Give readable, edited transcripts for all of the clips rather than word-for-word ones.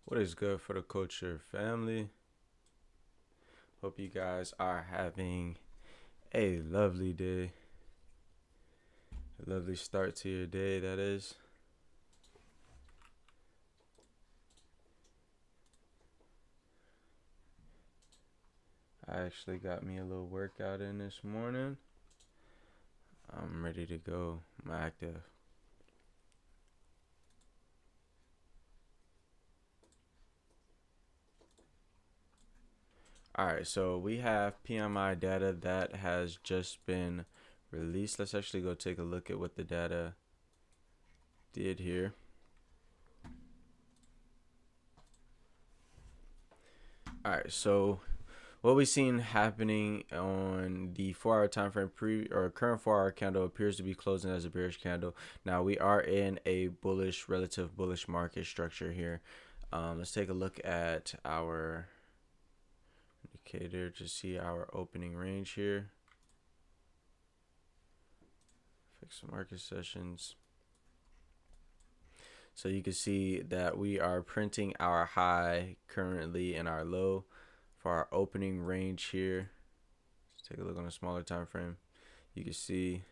What is good for the culture family? Hope you guys are having a lovely day. A lovely start to your day, that is. I actually got me a little workout in this morning. I'm ready to go. I'm active. Alright, so we have PMI data that has just been released. Let's actually go take a look at what the data did here. Alright, so what we've seen happening on the 4-hour time frame, current 4-hour candle appears to be closing as a bearish candle. Now we are in a relative bullish market structure here. Let's take a look at our indicator to see our opening range here. Fix the market sessions. So you can see that we are printing our high currently and our low for our opening range here. Let's take a look on a smaller time frame. You can see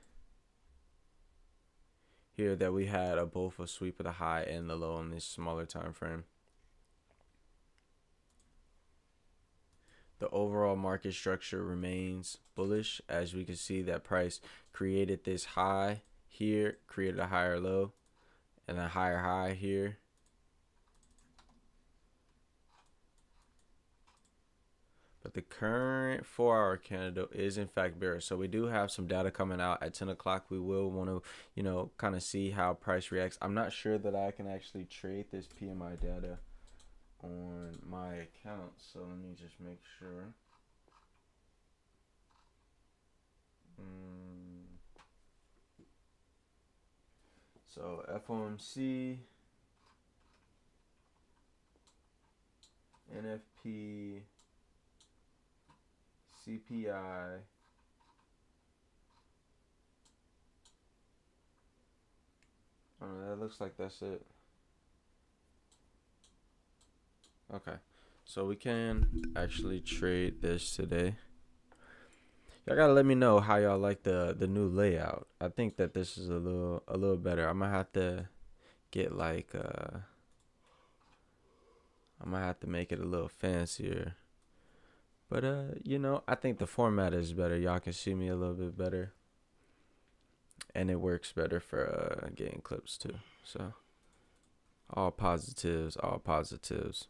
here that we had both a sweep of the high and the low on this smaller time frame. The overall market structure remains bullish, as we can see that price created this high here, created a higher low and a higher high here. But the current 4-hour candle is in fact bearish. So we do have some data coming out at 10 o'clock. We will want to, kind of see how price reacts. I'm not sure that I can actually trade this PMI data on my account. So let me just make sure. So FOMC, NFP, CPI, that looks like that's it. Okay, so we can actually trade this today. Y'all gotta let me know how y'all like the new layout. I think that this is a little better. I'm gonna have to get like I'm gonna have to make it a little fancier. But I think the format is better. Y'all can see me a little bit better. And it works better for getting clips too. So all positives, all positives.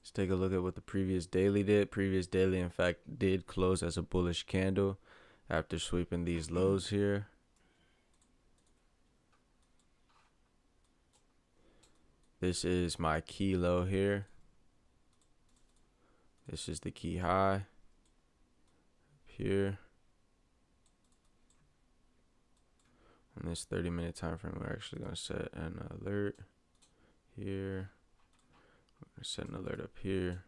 Let's take a look at what the previous daily did. Previous daily, in fact, did close as a bullish candle after sweeping these lows here. This is my key low here. This is the key high up here. On this 30-minute time frame, we're actually going to set an alert here. We're going to set an alert up here.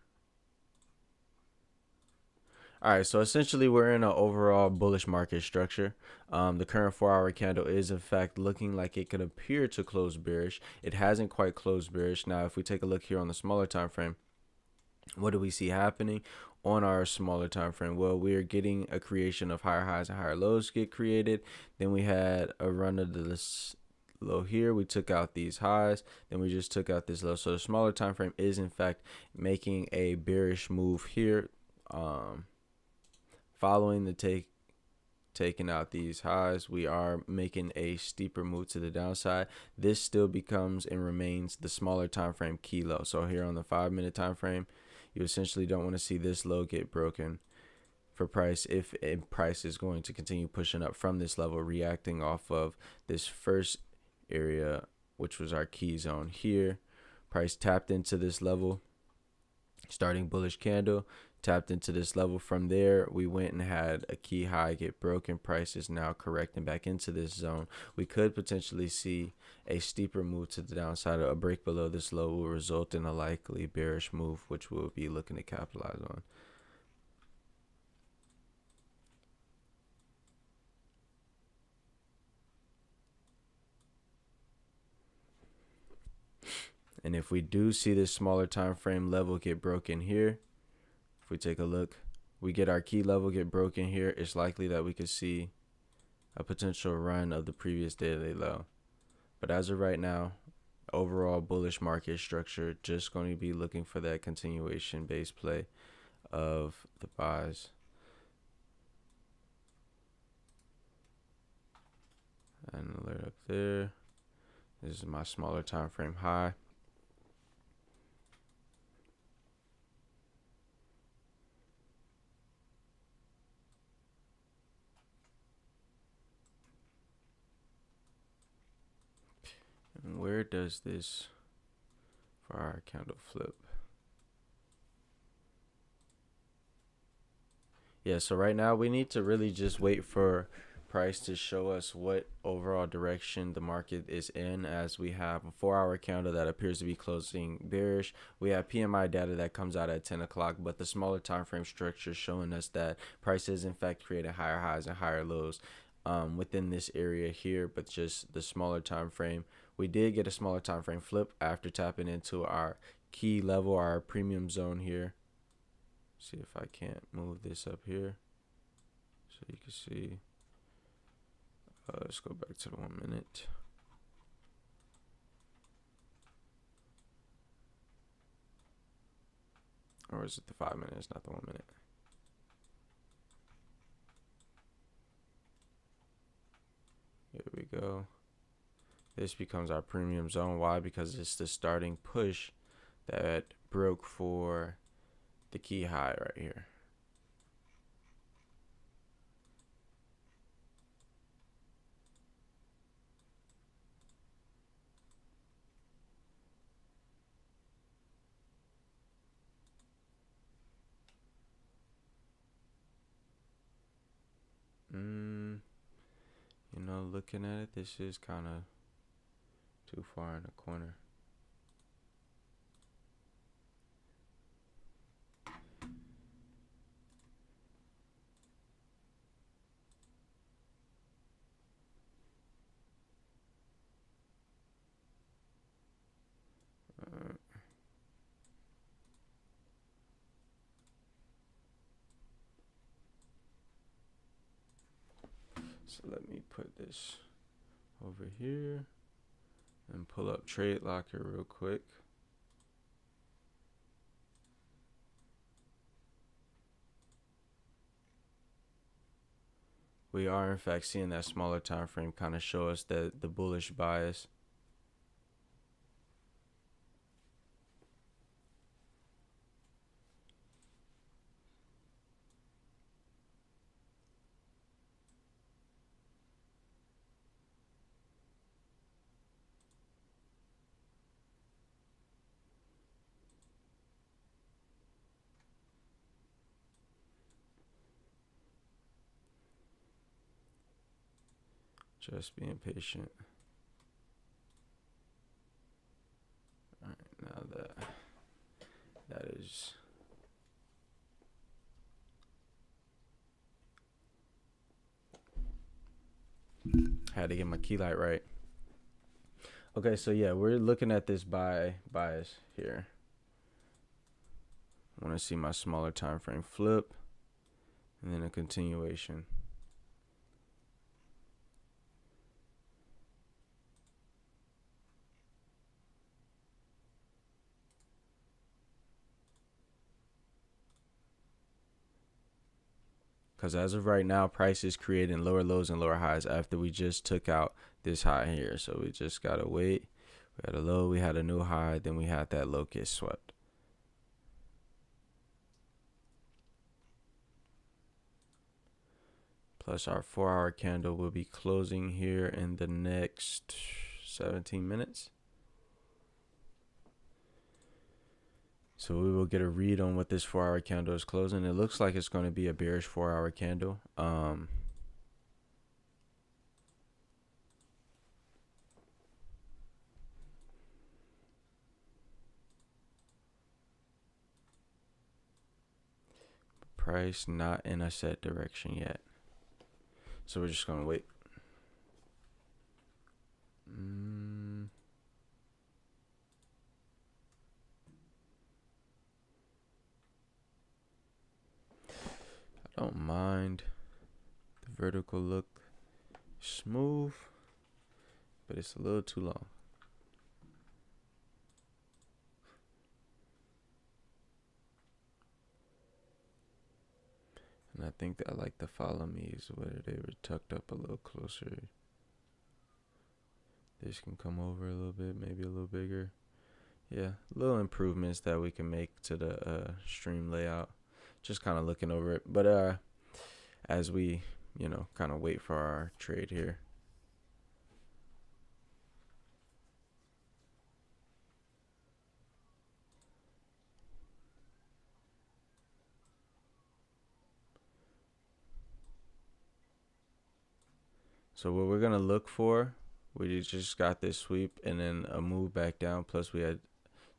All right, so essentially we're in an overall bullish market structure. The current 4-hour candle is in fact looking like it could appear to close bearish. It hasn't quite closed bearish. Now, if we take a look here on the smaller time frame, what do we see happening on our smaller time frame? Well, we're getting a creation of higher highs and higher lows get created. Then we had a run of this low here. We took out these highs, then we just took out this low. So the smaller time frame is in fact making a bearish move here. Following the taking out these highs, we are making a steeper move to the downside. This still becomes and remains the smaller time frame key low. So here on the 5-minute time frame, you essentially don't want to see this low get broken for price if price is going to continue pushing up from this level, reacting off of this first area, which was our key zone here. Price tapped into this level, starting bullish candle, tapped into this level. From there, we went and had a key high get broken. Price is now correcting back into this zone. We could potentially see a steeper move to the downside. A break below this low will result in a likely bearish move, which we'll be looking to capitalize on. And if we do see this smaller time frame level get broken here, if we take a look, we get our key level get broken here, it's likely that we could see a potential run of the previous daily low. But as of right now, overall bullish market structure, just going to be looking for that continuation base play of the buys. And alert up there. This is my smaller time frame high. And where does this 4-hour candle flip? Yeah, so right now we need to really just wait for price to show us what overall direction the market is in, as we have a 4-hour candle that appears to be closing bearish. We have PMI data that comes out at 10 o'clock, but the smaller time frame structure is showing us that prices in fact created higher highs and higher lows within this area here, but just the smaller time frame. We did get a smaller time frame flip after tapping into our key level, our premium zone here. See if I can't move this up here so you can see. Let's go back to the 1 minute. Or is it the 5 minutes, not the 1 minute? Here we go. This becomes our premium zone. Why? Because it's the starting push that broke for the key high right here. You know, looking at it, this is kind of too far in the corner. So let me put this over here and pull up Trade Locker real quick. We are in fact seeing that smaller time frame kind of show us that the bullish bias. Just being patient. All right, now that is had to get my key light right. Okay, so yeah, we're looking at this bias here. I want to see my smaller time frame flip and then a continuation. Because as of right now, price is creating lower lows and lower highs after we just took out this high here. So we just got to wait. We had a low, we had a new high, then we had that low get swept. Plus our 4-hour candle will be closing here in the next 17 minutes. So we will get a read on what this 4-hour candle is closing. It looks like it's going to be a bearish 4-hour candle. Price not in a set direction yet. So we're just going to wait. don't mind the vertical look. Smooth, but it's a little too long. And I think that I like the follow me's where they were tucked up a little closer. This can come over a little bit, maybe a little bigger. Yeah, little improvements that we can make to the stream layout. Just kind of looking over it. But as we, kind of wait for our trade here. So what we're going to look for, we just got this sweep and then a move back down. Plus we had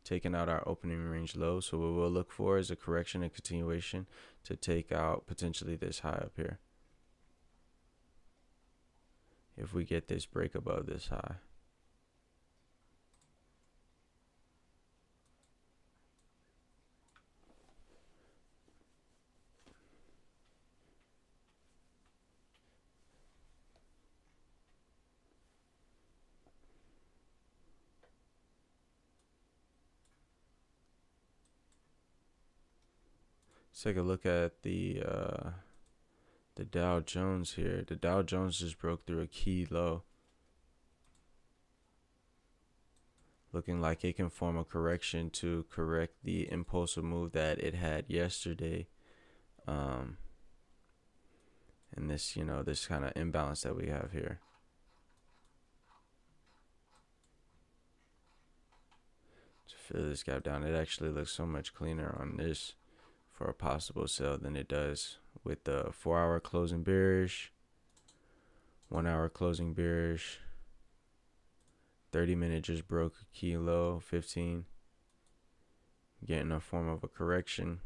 taken out our opening range low. So what we'll look for is a correction and continuation to take out potentially this high up here. If we get this break above this high. Let's take a look at the Dow Jones here. The Dow Jones just broke through a key low. Looking like it can form a correction to correct the impulsive move that it had yesterday. And this, this kind of imbalance that we have here. To fill this gap down, it actually looks so much cleaner on this for a possible sell than it does with the 4-hour closing bearish, 1 hour closing bearish, 30-minute just broke a key low, 15, getting a form of a correction,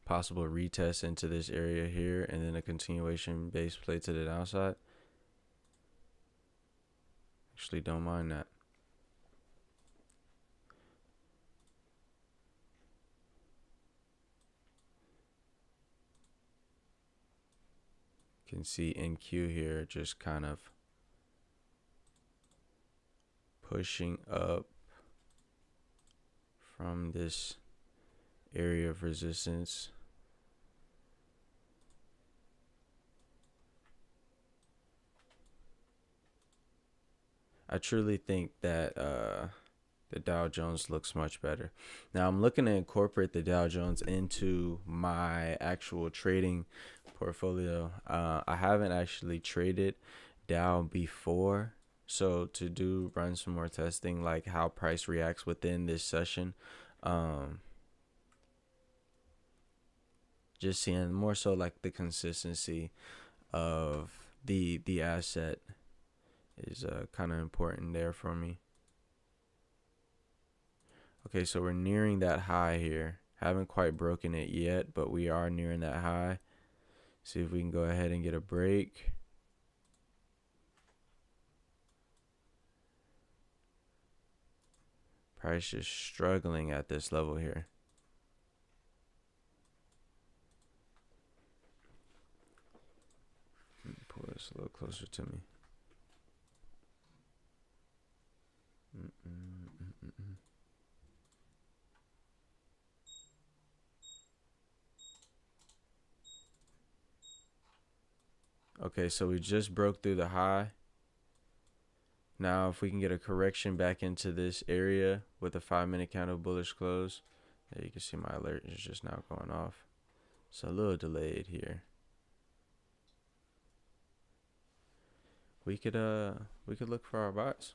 possible retest into this area here, and then a continuation base play to the downside. Actually don't mind that. Can see NQ here just kind of pushing up from this area of resistance. I truly think that the Dow Jones looks much better. Now I'm looking to incorporate the Dow Jones into my actual trading portfolio. I haven't actually traded Dow before, so to run some more testing, like how price reacts within this session, just seeing more so like the consistency of the asset is kind of important there for me. Okay, so we're nearing that high here. Haven't quite broken it yet, but we are nearing that high. See if we can go ahead and get a break. Price just struggling at this level here. Let me pull this a little closer to me. Okay, so we just broke through the high. Now, if we can get a correction back into this area with a 5-minute candle bullish close, there you can see my alert is just now going off. So a little delayed here. We could look for our buys.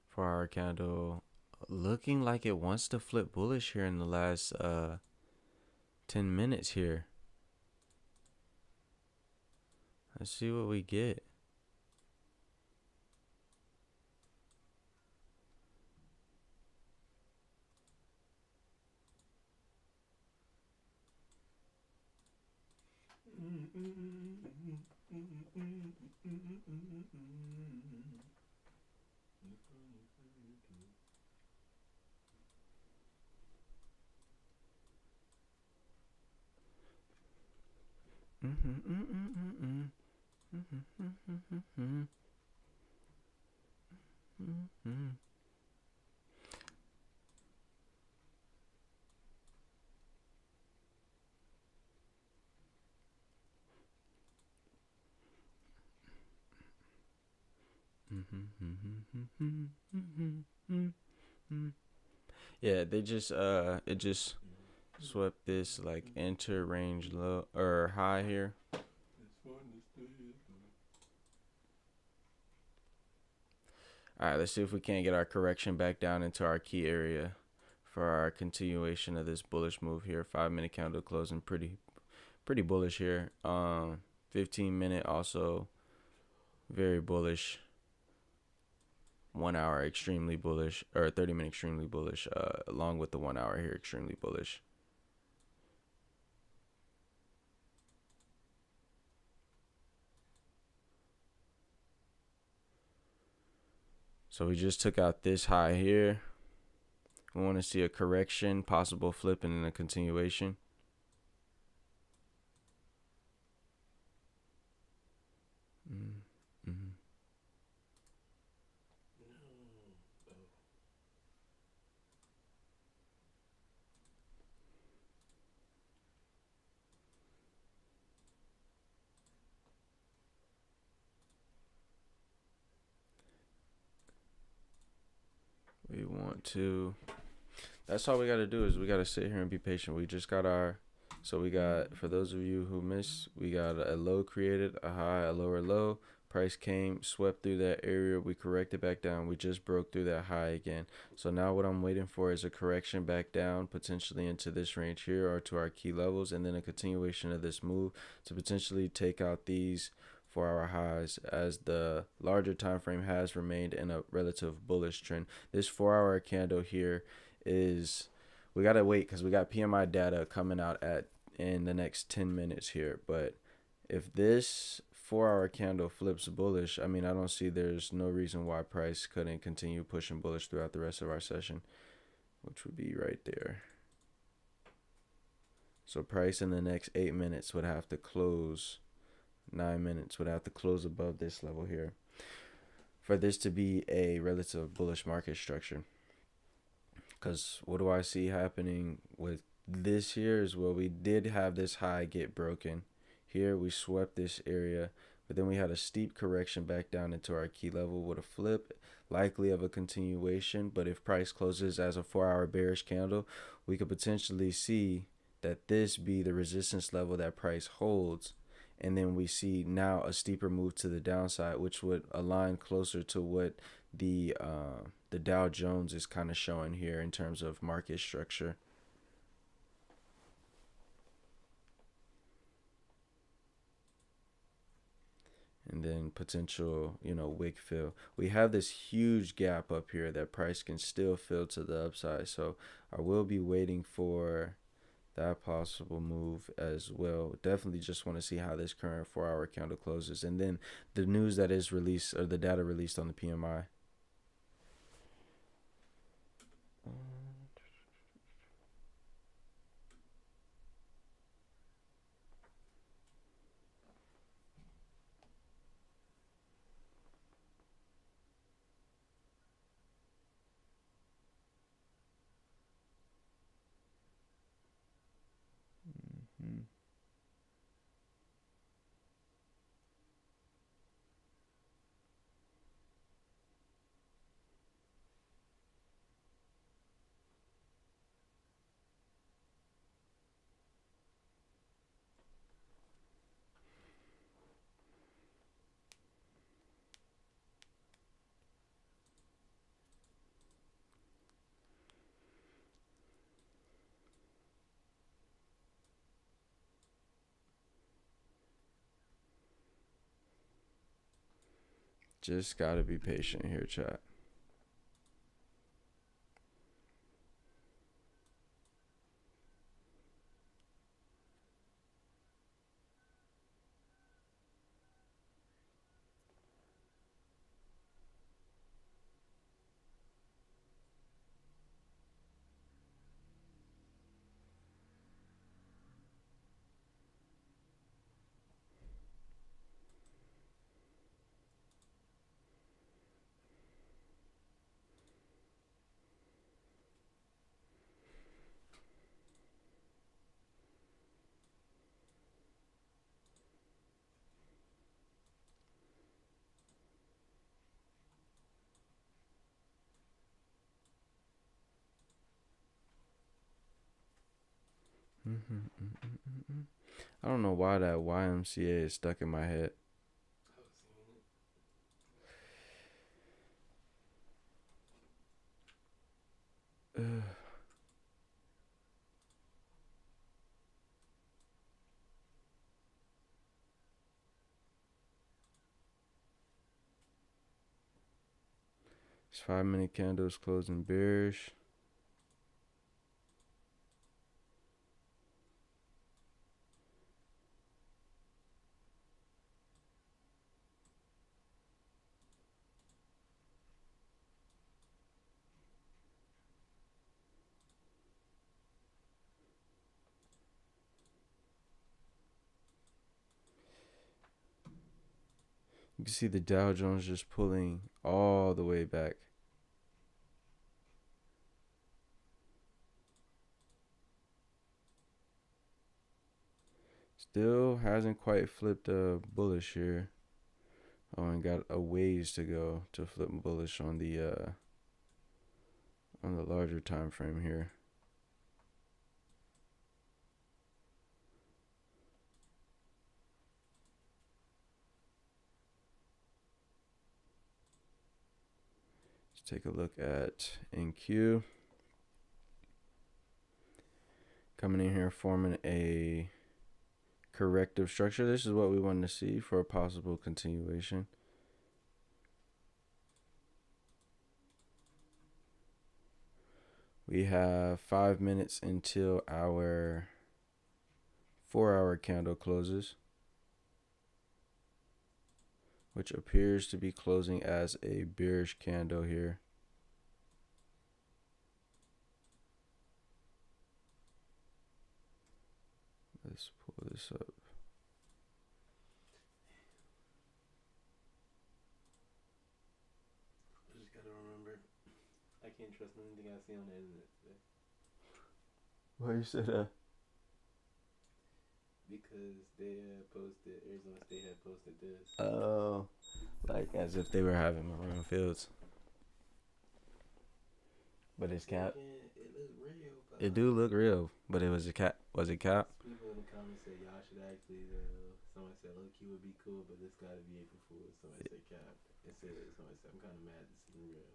For our candle, looking like it wants to flip bullish here in the last 10 minutes here. Let's see what we get. Yeah, they just it just swept this like enter range low or high here. All right, let's see if we can't get our correction back down into our key area for our continuation of this bullish move here. 5-minute candle closing pretty bullish here. 15-minute also very bullish. 1 hour extremely bullish, or 30-minute extremely bullish, along with the 1 hour here extremely bullish. So we just took out this high here. We want to see a correction, possible flip, and then a continuation. We want to, that's all we got to do is we got to sit here and be patient. We just got our, so we got, for those of you who missed, we got a low created, a high, a lower low. Price came, swept through that area. We corrected back down. We just broke through that high again. So now what I'm waiting for is a correction back down, potentially into this range here or to our key levels, and then a continuation of this move to potentially take out these 4-hour highs, as the larger time frame has remained in a relative bullish trend. This 4-hour candle here is, we got to wait because we got PMI data coming out in the next 10 minutes here. But if this 4-hour candle flips bullish, I mean, I don't see there's no reason why price couldn't continue pushing bullish throughout the rest of our session, which would be right there. So price in the next 8 minutes would have to close, 9 minutes would have to close above this level here for this to be a relative bullish market structure. Because what do I see happening with this here is, well, we did have this high get broken. Here we swept this area, but then we had a steep correction back down into our key level with a flip, likely of a continuation. But if price closes as a 4-hour bearish candle, we could potentially see that this be the resistance level that price holds. And then we see now a steeper move to the downside, which would align closer to what the Dow Jones is kind of showing here in terms of market structure. And then potential, wick fill. We have this huge gap up here that price can still fill to the upside. So I will be waiting for that possible move as well. Definitely just want to see how this current 4-hour candle closes. And then the news that is released, or the data released on the PMI. Just gotta be patient here, chat. I don't know why that YMCA is stuck in my head. It's 5-minute candles closing bearish. You can see the Dow Jones just pulling all the way back. Still hasn't quite flipped bullish here. Oh, and got a ways to go to flip bullish on the larger time frame here. Let's take a look at NQ. Coming in here, forming a corrective structure. This is what we wanted to see for a possible continuation. We have 5 minutes until our 4-hour candle closes, which appears to be closing as a bearish candle here. Let's pull this up. I just gotta remember, I can't trust anything I see on the internet today. Why you said that? Because they had posted, Arizona State had posted this. Oh, like as if they were having Maroon Fields. But it's cap. It looks real. But It do look real, but it was a cap. Was it cap? people in the comments said y'all should actually. Somebody said low key would be cool, but this gotta be April Fool's. Somebody said cap. Somebody said I'm kind of mad this isn't real.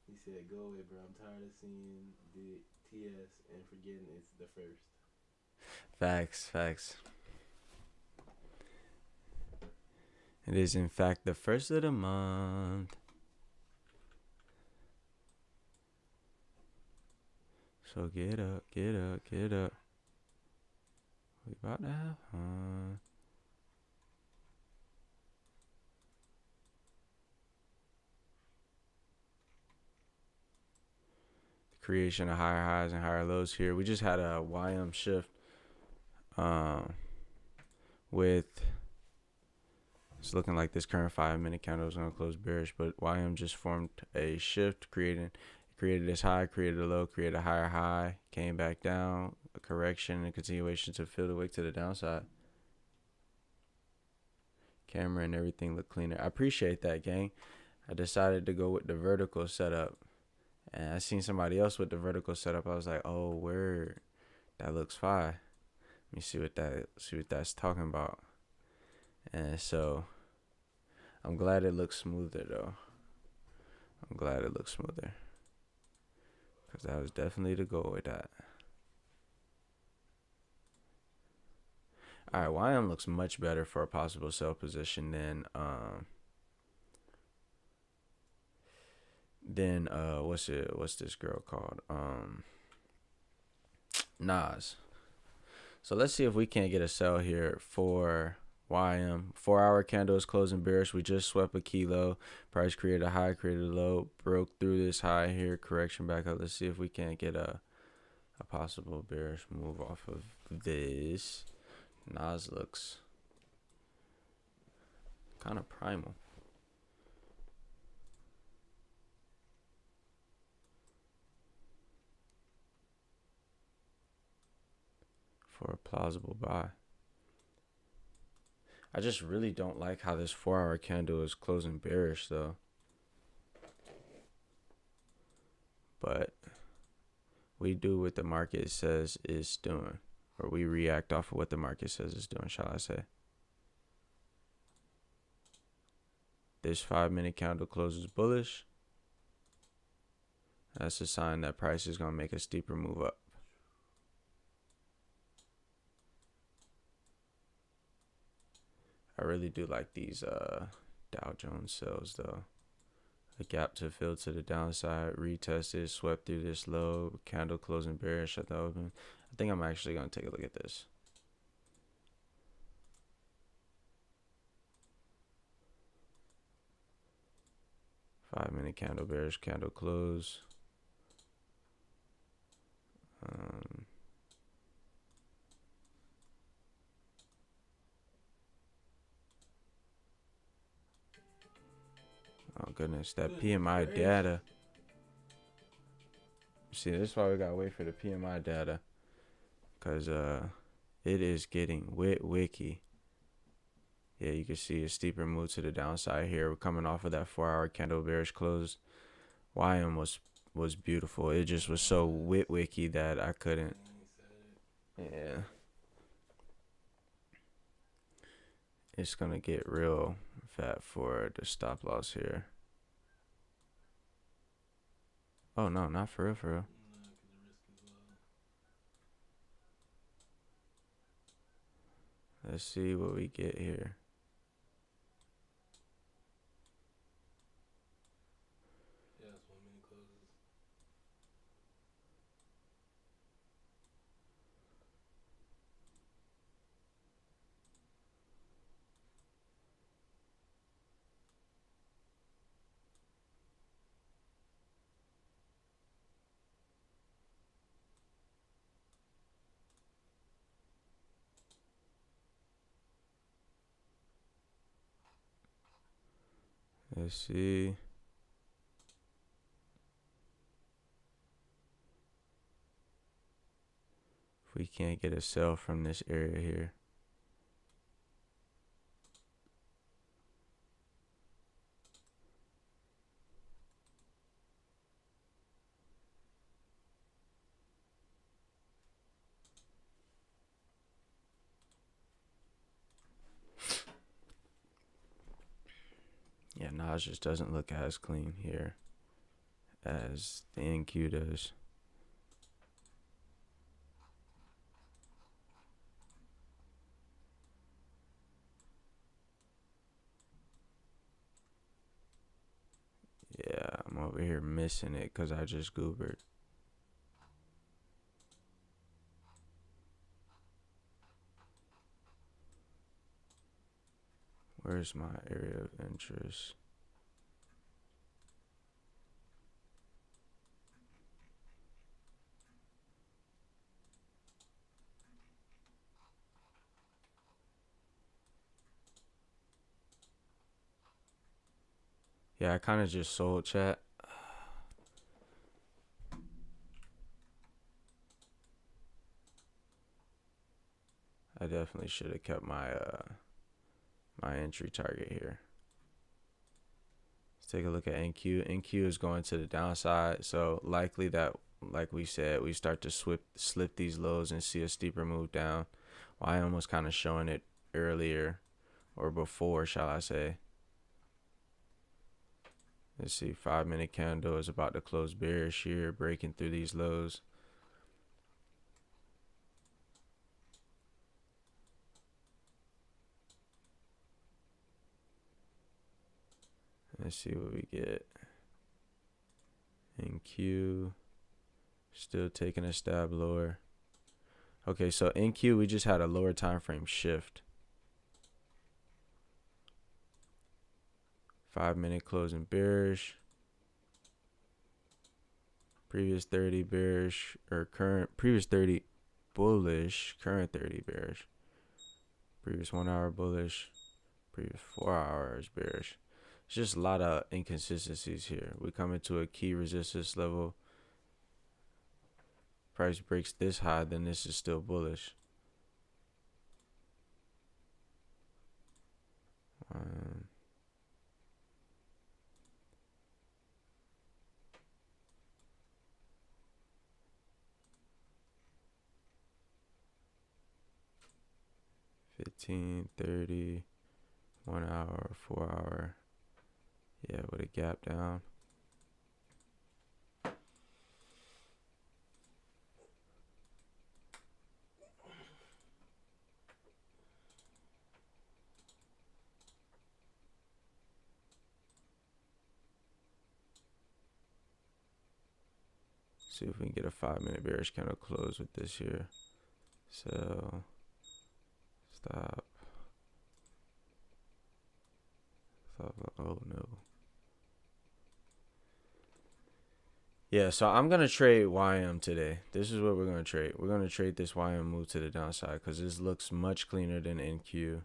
He said go away, bro. I'm tired of seeing the TS and forgetting it's the first. Facts. It is in fact the first of the month. So get up. We about to have fun. Creation of higher highs and higher lows here. We just had a YM shift with it's looking like this current 5-minute candle is going to close bearish, but YM just formed a shift, created this high, created a low, created a higher high, came back down, a correction and continuation to fill the wick to the downside. Camera and everything look cleaner. I appreciate that, gang. I decided to go with the vertical setup, and I seen somebody else with the vertical setup. I was like, oh, word, that looks fine. Let me see what that's talking about. And so I'm glad it looks smoother though. Because that was definitely the goal with that. All right, YM looks much better for a possible sell position than what's this girl called? Nas. So let's see if we can't get a sell here for YM. 4-hour candle is closing bearish. We just swept a kilo. Price created a high, created a low, broke through this high here, correction back up. Let's see if we can't get a possible bearish move off of this. Nas looks kind of primal. For a plausible buy. I just really don't like how this 4-hour candle is closing bearish though. But We do what the market says is doing, or we react off of what the market says is doing, shall I say. This 5-minute candle closes bullish. That's a sign that price is going to make a steeper move up. I really do like these Dow Jones sales though. A gap to fill to the downside, retested, swept through this low, candle closing bearish at the open. I think I'm actually going to take a look at this. Five-minute candle bearish, candle close. Oh goodness, that PMI data. See, this is why we gotta wait for the PMI data, cause it is getting wicky. Yeah, you can see a steeper move to the downside here. We're coming off of that 4-hour candle bearish close. YM was beautiful. It just was so wicky that I couldn't. Yeah. It's gonna get real fat for the stop loss here. Oh no, not for real, for real. Let's see what we get here. Yeah, it's 1 minute closes. Let's see. If we can't get a sell from this area here. Yeah, Nas just doesn't look as clean here as the NQ does. Yeah, I'm over here missing it because I just goobered. Where's my area of interest? Yeah, I kind of just sold, chat. I definitely should have kept my my entry target here. Let's take a look at NQ. NQ is going to the downside, so likely that, like we said, we start to slip these lows and see a steeper move down. YM was kind of showing it earlier, or before, shall I say. Let's see, 5-minute candle is about to close bearish here, breaking through these lows. Let's see what we get. NQ still taking a stab lower. Okay, so NQ, we just had a lower time frame shift. 5-minute closing bearish. Previous 30 bearish, or previous 30 bullish, current 30 bearish. Previous 1 hour bullish, previous 4 hours bearish. It's just a lot of inconsistencies here. We come into a key resistance level. Price breaks this high, then this is still bullish. 15, 30, 1 hour, 4 hour. Yeah, with a gap down. See if we can get a 5-minute bearish candle close with this here. Sell. Stop. Oh no. Yeah, so I'm going to trade YM today. This is what we're going to trade. We're going to trade this YM move to the downside because this looks much cleaner than NQ.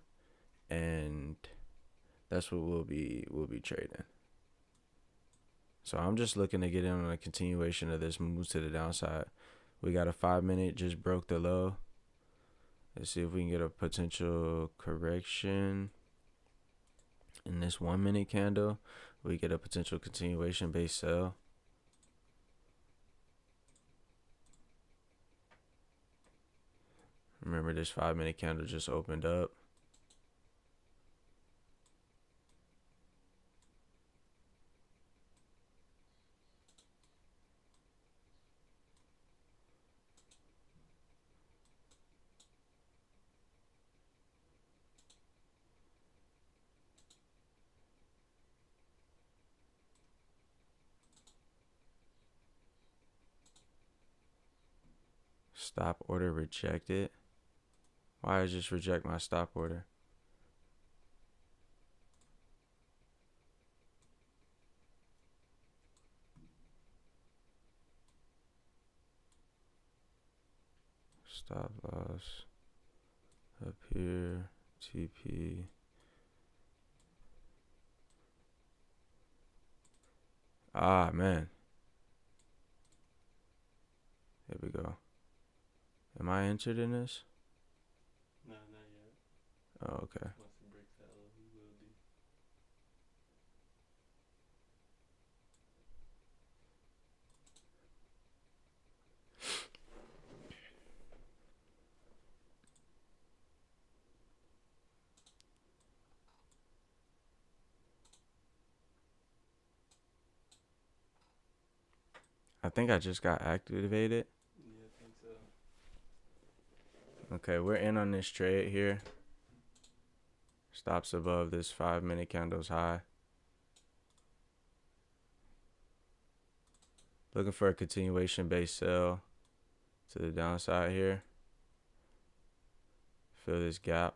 And that's what we'll be trading. So I'm just looking to get in on a continuation of this move to the downside. We got a 5-minute, just broke the low. Let's see if we can get a potential correction. In this 1-minute candle, we get a potential continuation base sell. Remember, this 5-minute candle just opened up. Stop order rejected. Why did I just reject my stop order? Stop loss up here. TP. Ah, man. There we go. Am I entered in this? No, not yet. Oh, okay. Once it breaks that low, we will be. I think I just got activated. Yeah, I think so. Okay, we're in on this trade here. Stops above this 5-minute candle's high. Looking for a continuation base sell to the downside here. Fill this gap.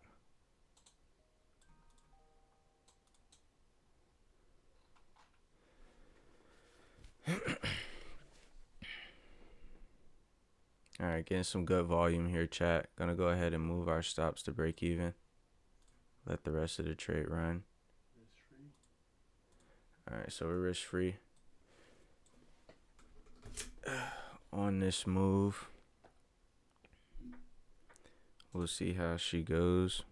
All right, getting some good volume here, chat. Gonna go ahead and move our stops to break even. Let the rest of the trade run. Risk free. All right, so we're risk free on this move. We'll see how she goes.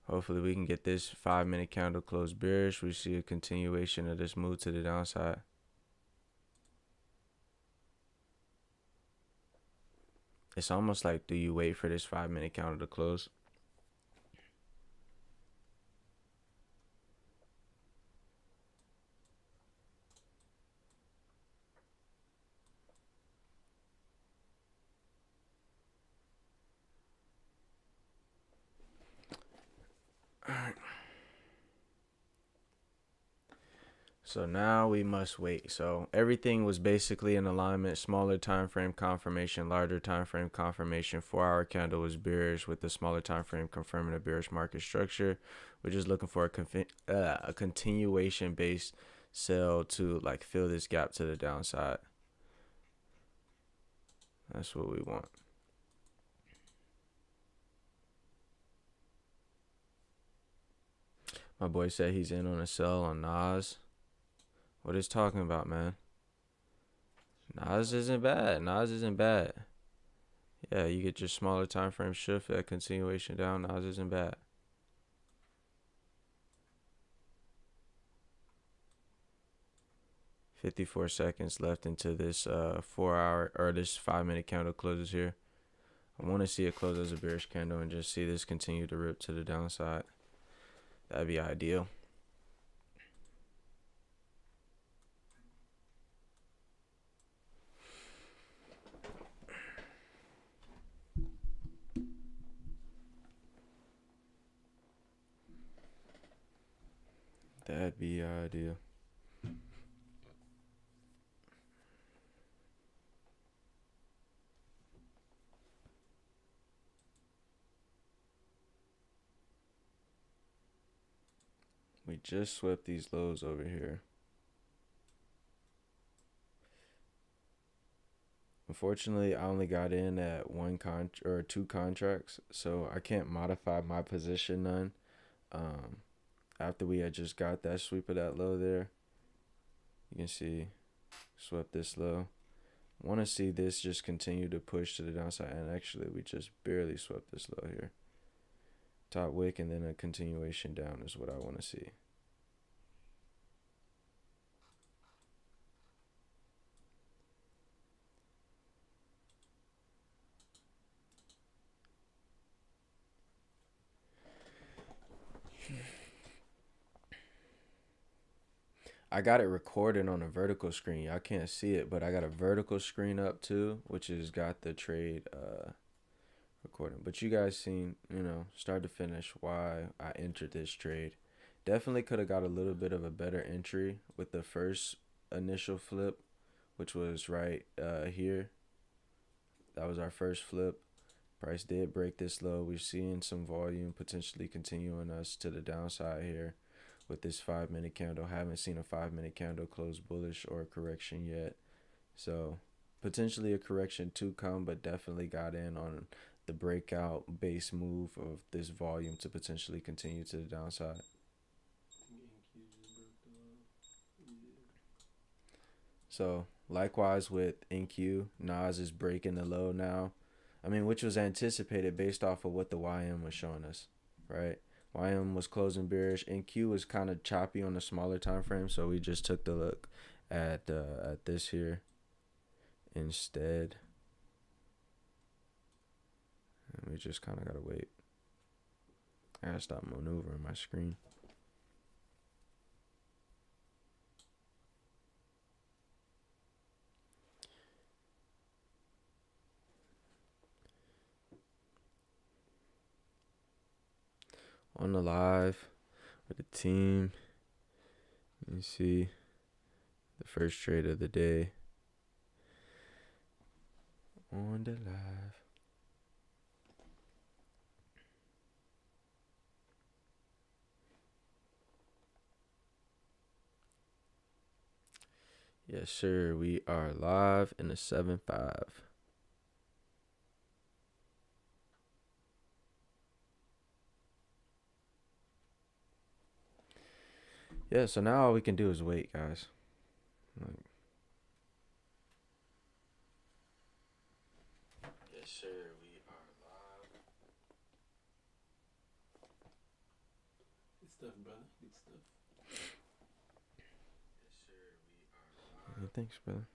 Hopefully we can get this 5-minute candle close bearish. We see a continuation of this move to the downside. It's almost like, do you wait for this 5-minute candle to close? All right. So now we must wait. So everything was basically in alignment. Smaller time frame confirmation, larger time frame confirmation. 4-hour candle was bearish with the smaller time frame confirming a bearish market structure. We're just looking for a continuation based sell to like fill this gap to the downside. That's what we want. My boy said he's in on a sell on Nas. What is talking about, man? Nas isn't bad. Nas isn't bad. Yeah, you get your smaller time frame shift, that continuation down. Nas isn't bad. 54 seconds left into this 4 hour or this 5 minute candle closes here. I want to see it close as a bearish candle and just see this continue to rip to the downside. That'd be ideal. That'd be ideal. We just swept these lows over here. Unfortunately, I only got in at two contracts, so I can't modify my position none. After we had just got that sweep of that low there, you can see swept this low. Want to see this just continue to push to the downside, and actually we just barely swept this low here. Top wick and then a continuation down is what I want to see. I got it recorded on a vertical screen. Y'all can't see it, but I got a vertical screen up too, which has got the trade recording. But you guys seen, start to finish why I entered this trade. Definitely could have got a little bit of a better entry with the first initial flip, which was right here. That was our first flip. Price did break this low. We're seeing some volume potentially continuing us to the downside here with this 5 minute candle. Haven't seen a 5 minute candle close bullish or a correction yet. So potentially a correction to come, but definitely got in on the breakout base move of this volume to potentially continue to the downside. So likewise with NQ, Nas is breaking the low now. I mean, which was anticipated based off of what the YM was showing us, right? YM was closing bearish. NQ was kind of choppy on the smaller time frame, so we just took the look at this here instead. And we just kind of gotta wait. I gotta stop maneuvering my screen. On the live with the team, you see the first trade of the day on the live. Yes, sir. We are live in the 7-5. Yeah, so now all we can do is wait, guys. Yes, sir. We are live. Good stuff, brother. Good stuff. Yes, sir. We are live. Yeah, thanks, brother.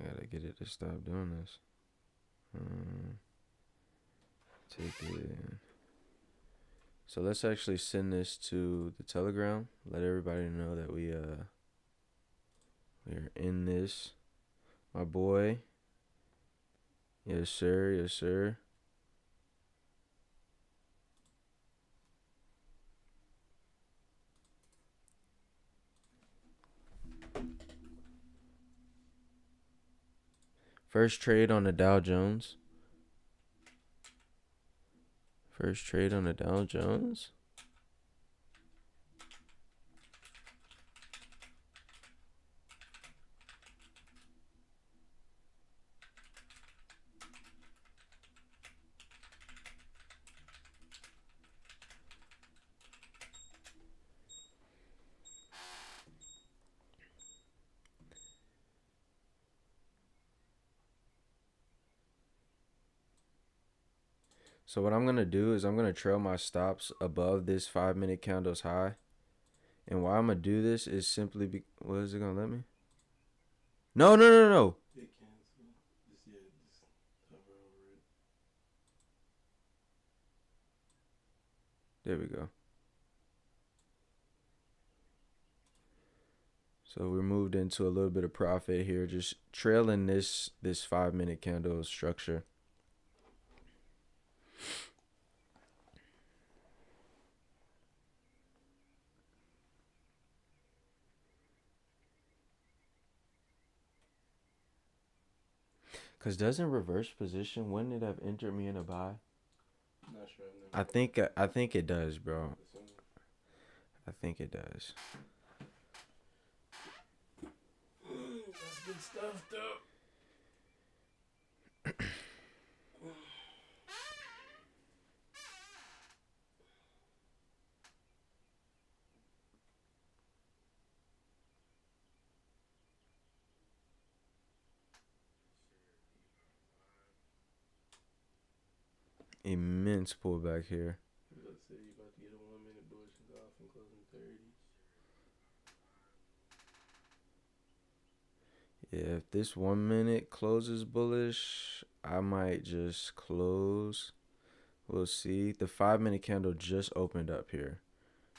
I gotta get it to stop doing this. Take it. So let's actually send this to the Telegram. Let everybody know that we are in this. My boy. Yes, sir. Yes, sir. First trade on the Dow Jones. First trade on the Dow Jones. So what I'm gonna do is I'm gonna trail my stops above this 5 minute candle's high. And why I'm gonna do this is simply what is it gonna let me? No, no, no, no. Hit cancel. Just hover over it. There we go. So we moved into a little bit of profit here, just trailing this 5 minute candle structure. Cause doesn't reverse position, wouldn't it have entered me in a buy? Not sure. I think it does, bro. I think it does. That's good stuff, though. Immense pullback here. Let's say you about to get a 1 minute bullish and go off and close in 30. Yeah, if this 1 minute closes bullish, I might just close. We'll see. The 5 minute candle just opened up here.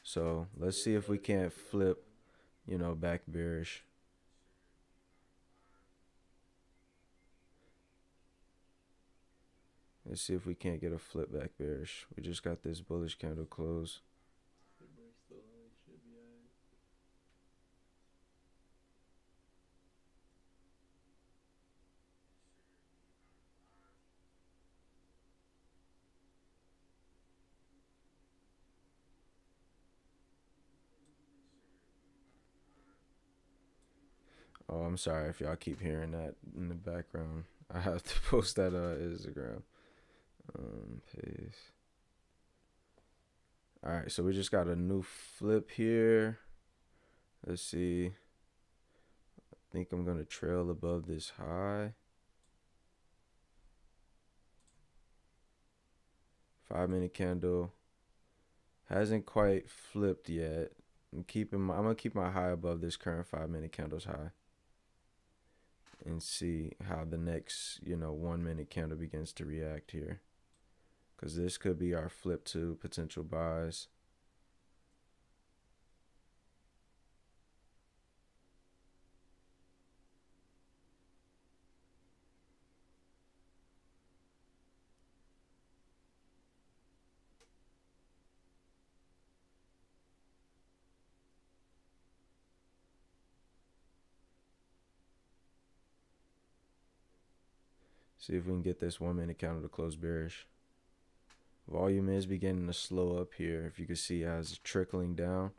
So let's see if we can't flip, back bearish. Let's see if we can't get a flip back bearish. We just got this bullish candle close. If it breaks the line, should be alright. Oh, I'm sorry if y'all keep hearing that in the background. I have to post that on Instagram. Paste. All right, so we just got a new flip here. Let's see. I think I'm gonna trail above this high. 5 minute candle hasn't quite flipped yet. I'm gonna keep my high above this current 5 minute candle's high and see how the next 1 minute candle begins to react here, because this could be our flip to potential buys. See if we can get this 1 minute candle to close bearish. Volume is beginning to slow up here. If you can see, as it's trickling down.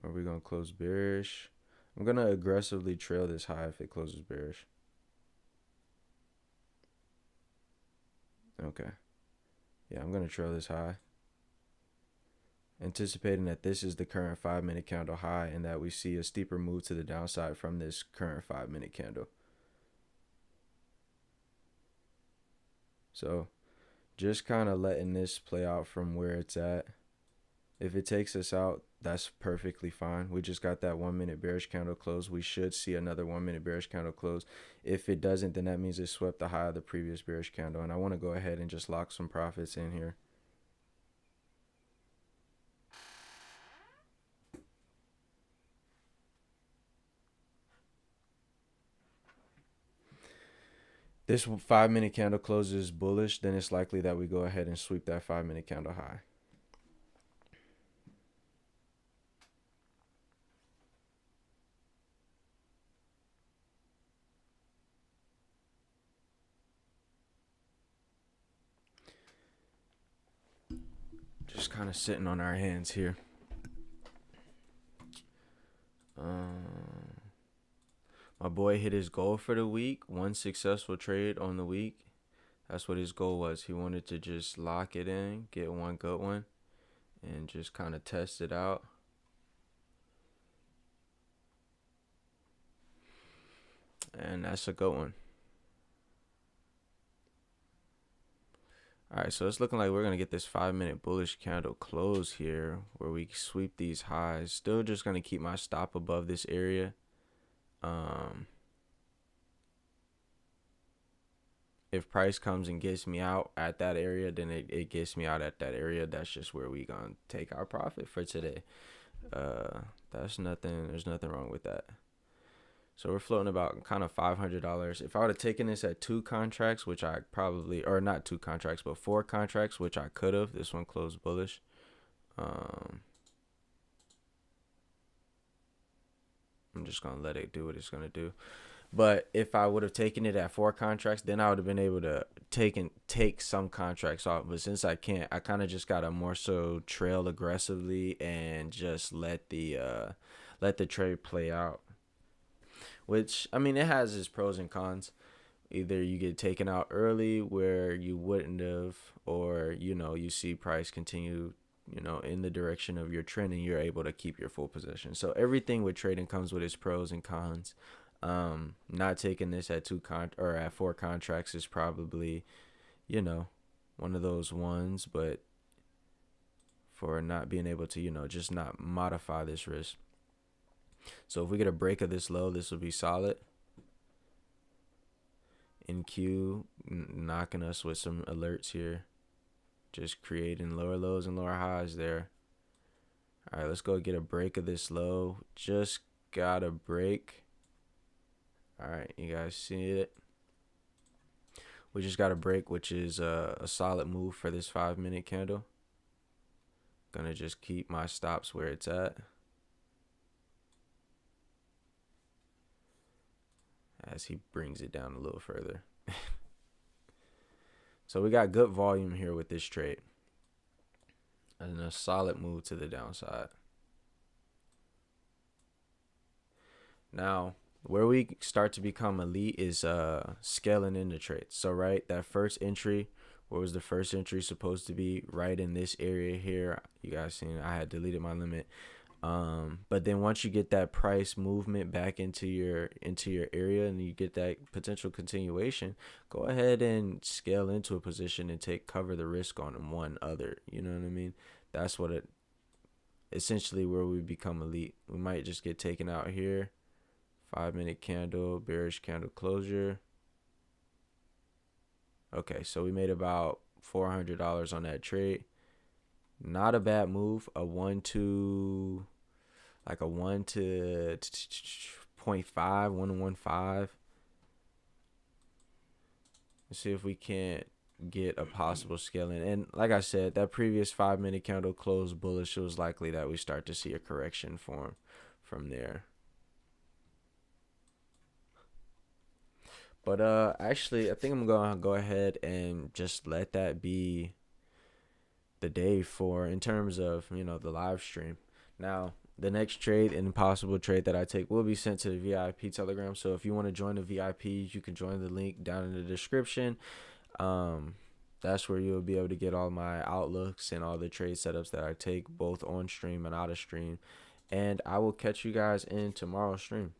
Are we gonna close bearish? I'm gonna aggressively trail this high if it closes bearish. Okay. Yeah, I'm gonna trail this high, anticipating that this is the current 5 minute candle high and that we see a steeper move to the downside from this current 5 minute candle. So just kind of letting this play out from where it's at. If it takes us out, that's perfectly fine. We just got that 1 minute bearish candle close. We should see another 1 minute bearish candle close. If it doesn't, then that means it swept the high of the previous bearish candle. And I want to go ahead and just lock some profits in here. This 5 minute candle closes bullish, then it's likely that we go ahead and sweep that 5 minute candle high. Just kind of sitting on our hands here. My boy hit his goal for the week. One successful trade on the week. That's what his goal was. He wanted to just lock it in, get one good one, and just kind of test it out. And that's a good one. All right, so it's looking like we're going to get this 5-minute bullish candle close here where we sweep these highs. Still just going to keep my stop above this area. If price comes and gets me out at that area, then it gets me out at that area. That's just where we going to take our profit for today. That's nothing. There's nothing wrong with that. So we're floating about kind of $500. If I would have taken this at 2 contracts, which I probably, or not 2 contracts, but 4 contracts, which I could have. This one closed bullish. I'm just going to let it do what it's going to do. But if I would have taken it at 4 contracts, then I would have been able to take some contracts off. But since I can't, I kind of just got to more so trail aggressively and just let the trade play out. Which, I mean, it has its pros and cons. Either you get taken out early where you wouldn't have, or, you see price continue, in the direction of your trend and you're able to keep your full position. So everything with trading comes with its pros and cons. Not taking this at 4 contracts is probably, one of those ones, but for not being able to, just not modify this risk. So if we get a break of this low, this will be solid. NQ knocking us with some alerts here. Just creating lower lows and lower highs there. All right, let's go get a break of this low. Just got a break. All right, you guys see it? We just got a break, which is a solid move for this 5-minute candle. Gonna just keep my stops where it's at. As he brings it down a little further. So we got good volume here with this trade. And a solid move to the downside. Now, where we start to become elite is scaling in the trades. So, right, that first entry, where was the first entry supposed to be? Right in this area here. You guys seen I had deleted my limit. But then once you get that price movement back into your area and you get that potential continuation, go ahead and scale into a position and cover the risk on one other. You know what I mean? That's what essentially where we become elite. We might just get taken out here. 5-minute candle, bearish candle closure. Okay, so we made about $400 on that trade. Not a bad move. A 1 to 0.5, 1 to 1.5. Let's see if we can't get a possible scaling. And like I said, that previous 5-minute candle closed bullish. It was likely that we start to see a correction form from there. But actually, I think I'm gonna go ahead and just let that be the day for in terms of the live stream. Now, the next trade and possible trade that I take will be sent to the VIP Telegram. So if you want to join the VIPs, you can join the link down in the description. That's where you'll be able to get all my outlooks and all the trade setups that I take, both on stream and out of stream. And I will catch you guys in tomorrow's stream.